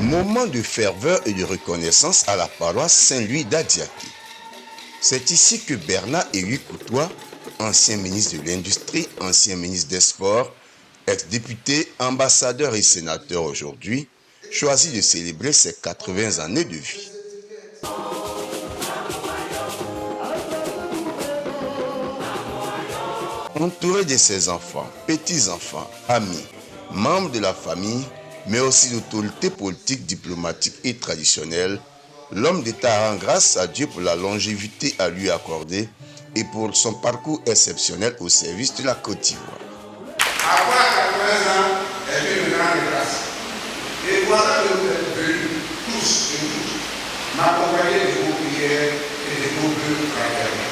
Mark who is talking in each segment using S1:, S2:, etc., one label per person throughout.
S1: Moment de ferveur et de reconnaissance à la paroisse Saint-Louis d'Adiaké. C'est ici que Bernard Éric Coutois, ancien ministre de l'Industrie, ancien ministre des Sports, ex-député, ambassadeur et sénateur aujourd'hui, choisit de célébrer ses 80 années de vie. Entouré de ses enfants, petits-enfants, amis, membres de la famille, mais aussi d'autorités politiques, diplomatiques et traditionnelles, l'homme d'État rend grâce à Dieu pour la longévité à lui accordée et pour son parcours exceptionnel au service de la Côte d'Ivoire.
S2: Avoir 80 ans est une grande grâce. Et voilà que vous êtes venus tous et toutes m'accompagner de vos prières et de vos vœux fraternels.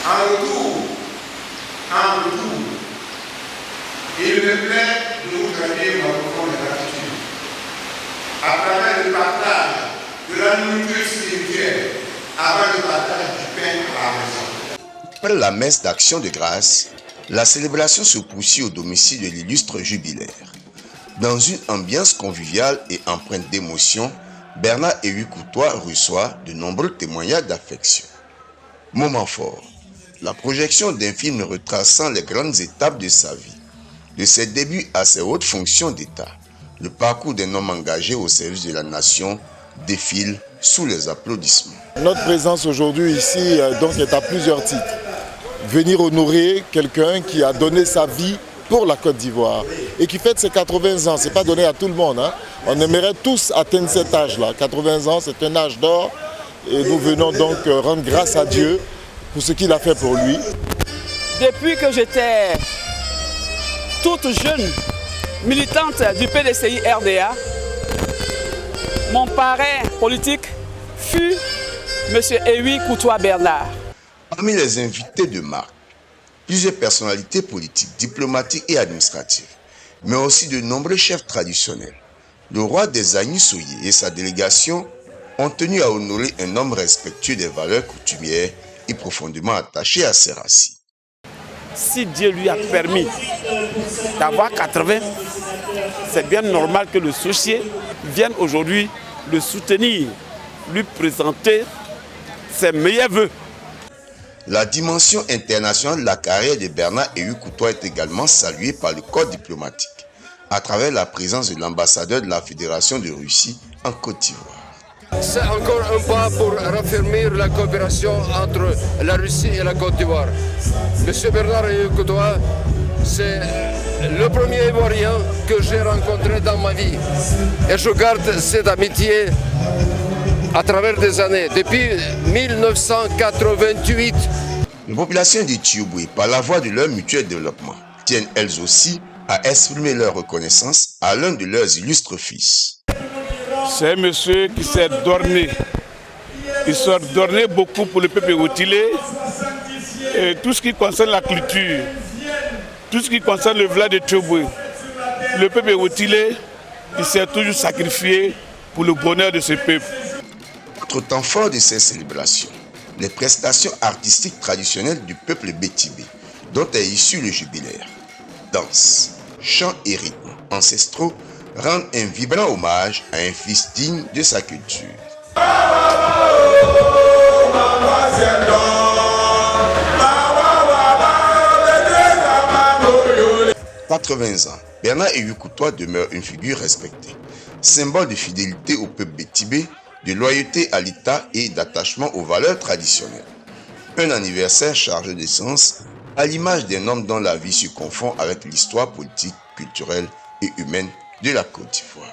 S2: En retour, il me plaît de vous traduire ma profonde gratitude à travers le partage de la nourriture spirituelle avant le partage du pain à la maison.
S1: Après la messe d'action de grâce, la célébration se poursuit au domicile de l'illustre jubilaire. Dans une ambiance conviviale et empreinte d'émotion, Bernard Éric Coutois reçoit de nombreux témoignages d'affection. Moment fort, la projection d'un film retraçant les grandes étapes de sa vie, de ses débuts à ses hautes fonctions d'État. Le parcours d'un homme engagé au service de la nation défile sous les applaudissements.
S3: Notre présence aujourd'hui ici donc est à plusieurs titres. Venir honorer quelqu'un qui a donné sa vie pour la Côte d'Ivoire et qui fête ses 80 ans. Ce n'est pas donné à tout le monde. On aimerait tous atteindre cet âge-là. 80 ans, c'est un âge d'or et nous venons donc rendre grâce à Dieu pour ce qu'il a fait pour lui.
S4: Depuis que j'étais toute jeune militante du PDCI RDA, mon parrain politique fut M. Éric Coutois Bernard.
S1: Parmi les invités de marque, plusieurs personnalités politiques, diplomatiques et administratives, mais aussi de nombreux chefs traditionnels. Le roi des Agnis Soye et sa délégation ont tenu à honorer un homme respectueux des valeurs coutumières et profondément attaché à ses racines.
S4: Si Dieu lui a permis d'avoir 80, c'est bien normal que le socié vienne aujourd'hui le soutenir, lui présenter ses meilleurs vœux.
S1: La dimension internationale de la carrière de Bernard Éric Coutois est également saluée par le corps diplomatique, à travers la présence de l'ambassadeur de la Fédération de Russie en Côte d'Ivoire.
S5: C'est encore un pas pour raffermir la coopération entre la Russie et la Côte d'Ivoire. Monsieur Bernard Éric Coutois, c'est le premier Ivoirien que j'ai rencontré dans ma vie. Et je garde cette amitié à travers des années, depuis 1988.
S1: Les populations de Tiouboué, par la voie de leur mutuel développement, tiennent elles aussi à exprimer leur reconnaissance à l'un de leurs illustres fils.
S6: C'est un monsieur qui s'est dorné. Il s'est dorné beaucoup pour le peuple outilé. Et tout ce qui concerne la culture, tout ce qui concerne le village de Tiouboué, le peuple outilé, il s'est toujours sacrifié pour le bonheur de ce peuple.
S1: Autre temps fort de ces célébrations, les prestations artistiques traditionnelles du peuple bétibé, dont est issu le jubilaire. Danse, chants et rythmes ancestraux rendent un vibrant hommage à un fils digne de sa culture. 80 ans, Bernard Éric Coutois demeure une figure respectée, symbole de fidélité au peuple bétibé, de loyauté à l'État et d'attachement aux valeurs traditionnelles. Un anniversaire chargé de sens, à l'image d'un homme dont la vie se confond avec l'histoire politique, culturelle et humaine de la Côte d'Ivoire.